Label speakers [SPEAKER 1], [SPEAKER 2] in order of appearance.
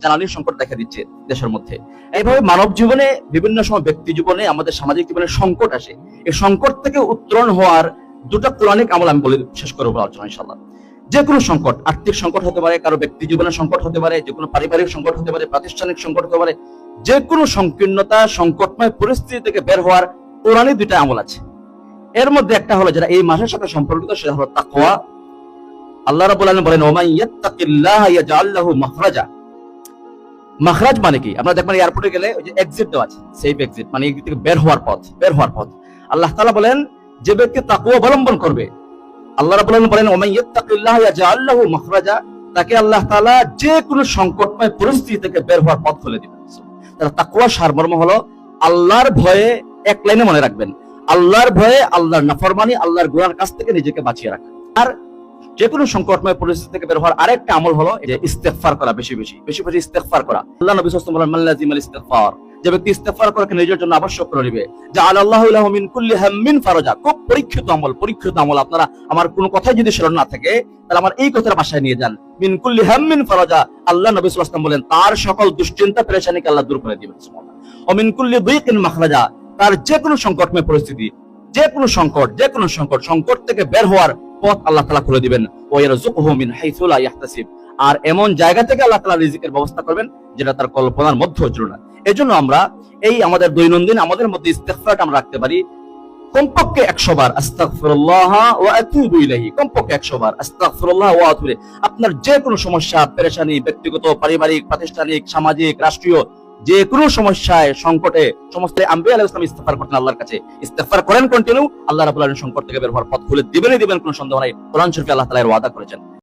[SPEAKER 1] জ্বালানির সংকট দেখা দিচ্ছে দেশের মধ্যে। এইভাবে মানব জীবনে বিভিন্ন সময় ব্যক্তি জীবনে আমাদের সামাজিক জীবনে সংকট আসে। এই সংকট থেকে উত্তরণ হওয়ার দুটো কোরআনিক আমল আমি বলে শেষ করবো আলোচনা ইনশাআল্লাহ। যে কোনো সংকট, আর্থিক সংকট হতে পারে, কারো ব্যক্তি জীবনের সংকট হতে পারে, যে কোনো পারিবারিক সংকট হতে পারে, প্রাতিষ্ঠানিক সংকট হতে পারে, যে কোনো সংকীর্ণতা সংকটময় পরিস্থিতি থেকে বের হওয়ার কোরআনে দুইটা আমল আছে। এর মধ্যে একটা হলো যেটা এই মাসের সাথে সম্পর্কিত, সেটা হলো তাকওয়া। আল্লাহ রাব্বুল আলামিন বলেন ওয়া মান ইয়াত্তাকিল্লাহা ইয়াজআল লাহু মাখরাজা। মাখরাজ মানে কি? আপনারা দেখবেন এয়ারপোর্টে গেলে ওই যে এক্সিট দেওয়া আছে, সেফ এক্সিট, মানে এই থেকে বের হওয়ার পথ। আল্লাহ তাআলা বলেন যে ব্যক্তি তাকওয়া অবলম্বন করবে, আল্লাহ রাব্বুল আলামিন বলেন ওয়া মান ইয়াত্তাকিল্লাহা ইয়াজআল লাহু মাখরাজা, তাকে আল্লাহ তাআলা যে কোনো সংকটময় পরিস্থিতি থেকে বের হওয়ার পথ খুলে দিবেন। তাহলে তাকওয়া সারমর্ম হলো আল্লাহর ভয়ে, এক লাইনে মনে রাখবেন, আল্লাহর ভয়ে, আল্লাহর নাফরমানি, আল্লাহর গুনার কাছ থেকে নিজেকে বাঁচিয়ে রাখা। আর যে কোনো সংকটময় পরিস্থিতি থেকে বের হওয়ার আরেকটা আমল হলো যে ইস্তেগফার করা, বেশি বেশি ইস্তেগফার করা। আল্লাহ নবী সাল্লাল্লাহু আলাইহি ওয়াসাল্লাম বলেন মান লাযিমাল ইস্তেগফার, যে ব্যক্তি ইস্তেগফার করে নিজের জন্য আবশ্যক করে নেবে, জাআলাল্লাহু লাহু মিন কুল্লি হাম্মিন ফারাজা। খুব পরীক্ষিত আমল। আপনারা আমার কোনো কথাই যদি স্মরণ না থাকে তাহলে আমার এই কথার ভাষায় নিয়ে যান, মিন কুল্লি হাম্মিন ফারাজা। আল্লাহ নবী সাল্লাল্লাহু আলাইহি ওয়াসাল্লাম বলেন তার সকল দুশ্চিন্তা পেরেশানিকে আল্লাহ দূর করে দিবেন। সুবহানাল্লাহ। ওয়া মিন কুল্লি দিকিন মাখরাজা, তার যে কোনো সংকটময় পরিস্থিতি, যে কোনো সংকট থেকে বের হওয়ার পথ আল্লাহ তাআলা খুলে দিবেন। ওয়া ইয়ারযুকুহু মিন হাইসু লা ইয়াহতাসিব, আর এমন জায়গা থেকে আল্লাহ তাআলা রিজিকের ব্যবস্থা করবেন যেটা তার কল্পনার মধ্যেও ছিল না। এজন্য আমরা এই আমাদের দৈনন্দিন আমাদের মধ্যে ইস্তেগফারটা আমরা রাখতে পারি কমপক্ষে 100 বার, আস্তাগফিরুল্লাহ ওয়া আতুবু ইলাইহি, কমপক্ষে 100 বার আস্তাগফিরুল্লাহ ওয়া আতুবু ইলাইহি। আপনার যে কোনো সমস্যা, পেরেশানি, ব্যক্তিগত, পারিবারিক, প্রাতিষ্ঠানিক, সামাজিক, রাষ্ট্রীয়, যে কোনো সমস্যায়, সংকটে সমস্ত আম্বিয়া আলাইহিস সালাম ইস্তেগফার করতেন আল্লাহর কাছে। ইস্তেগফার করেন কন্টিনিউ, আল্লাহ রাব্বুল আলামিন সংকট থেকে বের হওয়ার পথ খুলে দিবেন, কোনো সন্দেহ নাই। কোরআন শরীফে আল্লাহ তাআলা এর ওয়াদা করেছেন।